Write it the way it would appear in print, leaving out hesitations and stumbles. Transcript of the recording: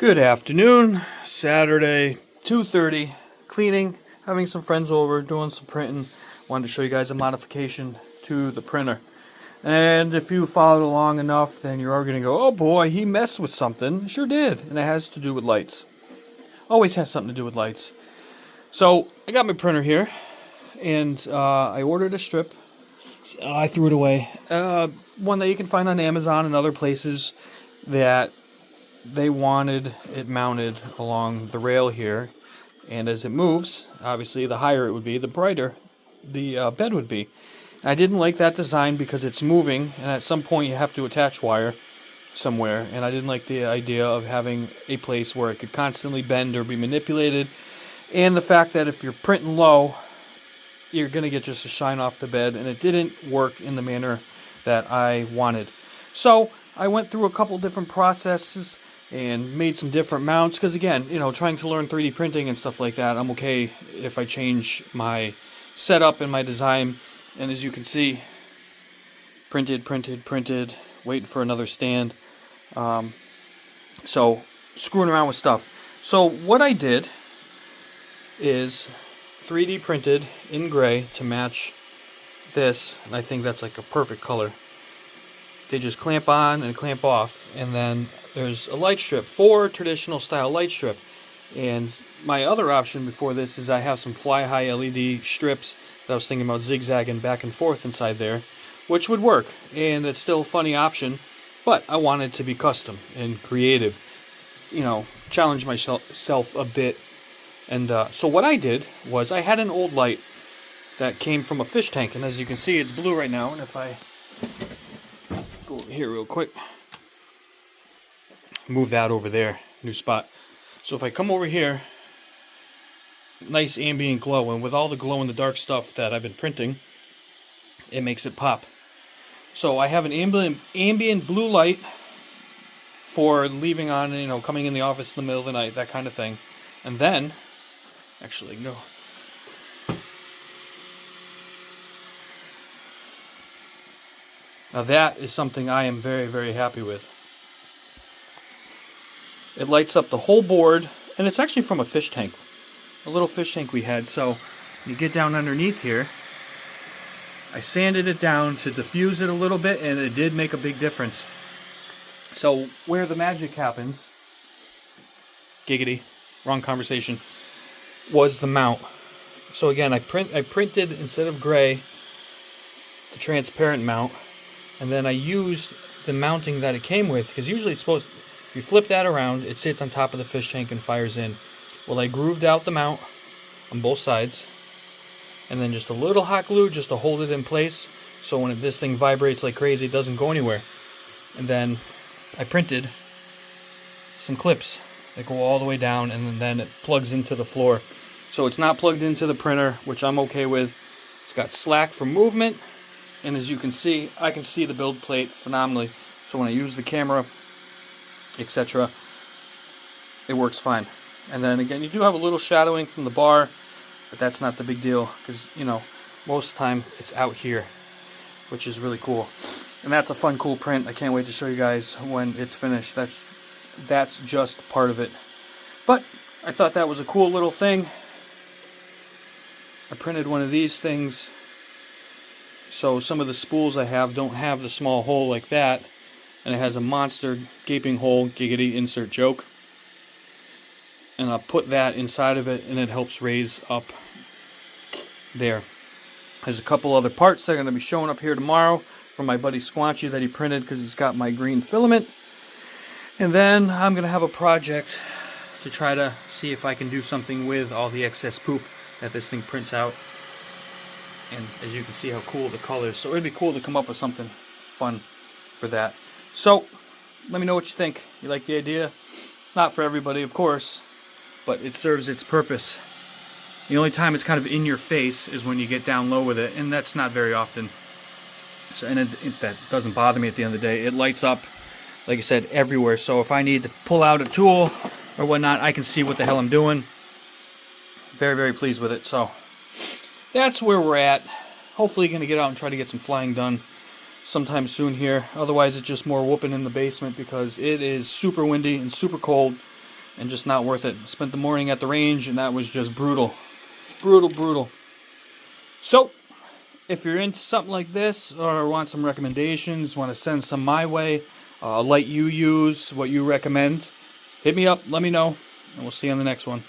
Good afternoon, Saturday, 2:30, cleaning, having some friends over, doing some printing. Wanted to show you guys a modification to the printer. And if you followed along enough, then you're going to go, oh boy, he messed with something. Sure did, and it has to do with lights. Always has something to do with lights. So, I got my printer here, and I ordered a strip. I threw it away. One that you can find on Amazon and other places that they wanted it mounted along the rail here, and as it moves, obviously the higher it would be, the brighter the bed would be. I didn't like that design because it's moving, and at some point you have to attach wire somewhere, and I didn't like the idea of having a place where it could constantly bend or be manipulated, and the fact that if you're printing low, you're going to get just a shine off the bed, and it didn't work in the manner that I wanted. So I went through a couple different processes and made some different mounts, because again, trying to learn 3D printing and stuff like that, I'm okay if I change my setup and my design. And as you can see, printed, waiting for another stand. So screwing around with stuff. So what I did is 3D printed in gray to match this, and I think that's like a perfect color. They just clamp on and clamp off, and then there's a light strip for traditional style light strip. And my other option before this is I have some fly high LED strips that I was thinking about zigzagging back and forth inside there, which would work, and it's still a funny option, but I wanted to be custom and creative, challenge myself a bit. And so what I did was I had an old light that came from a fish tank, and as you can see, it's blue right now. And if I go over here real quick, move that over there, new spot. So if I come over here, nice ambient glow, and with all the glow in the dark stuff that I've been printing, it makes it pop. So I have an ambient blue light for leaving on, coming in the office in the middle of the night, that kind of thing. And then, actually, no. Now that is something I am very, very happy with. It lights up the whole board, and it's actually from a fish tank. A little fish tank we had. So you get down underneath here. I sanded it down to diffuse it a little bit, and it did make a big difference. So where the magic happens, giggity, wrong conversation, was the mount. So again, I printed, instead of gray, the transparent mount, and then I used the mounting that it came with, because usually it's supposed, if you flip that around, it sits on top of the fish tank and fires in. Well, I grooved out the mount on both sides, and then just a little hot glue just to hold it in place, so when this thing vibrates like crazy, it doesn't go anywhere. And then I printed some clips that go all the way down, and then it plugs into the floor. So it's not plugged into the printer, which I'm okay with. It's got slack for movement, and as you can see, I can see the build plate phenomenally. So when I use the camera, etc., it works fine. And then again, you do have a little shadowing from the bar, but that's not the big deal, because most of the time it's out here, which is really cool. And that's a fun, cool print. I can't wait to show you guys when it's finished. That's just part of it. But I thought that was a cool little thing. I printed one of these things, so some of the spools I have don't have the small hole like that, and it has a monster gaping hole, giggity, insert joke. And I'll put that inside of it, and it helps raise up there. There's a couple other parts that are going to be showing up here tomorrow from my buddy Squanchy that he printed, because he's got my green filament. And then I'm going to have a project to try to see if I can do something with all the excess poop that this thing prints out. And as you can see how cool the colors. So it'd be cool to come up with something fun for that. So let me know what you think. You like the idea? It's not for everybody, of course, but it serves its purpose. The only time it's kind of in your face is when you get down low with it, and that's not very often. So, and that doesn't bother me at the end of the day. It lights up, like I said, everywhere. So if I need to pull out a tool or whatnot, I can see what the hell I'm doing. Very, very pleased with it. So that's where we're at. Hopefully going to get out and try to get some flying done sometime soon here. Otherwise, it's just more whooping in the basement, because it is super windy and super cold. and just not worth it. Spent the morning at the range, and that was just brutal. Brutal. So, if you're into something like this, or want some recommendations, want to send some my way, light you use, what you recommend, hit me up, let me know, and we'll see you on the next one.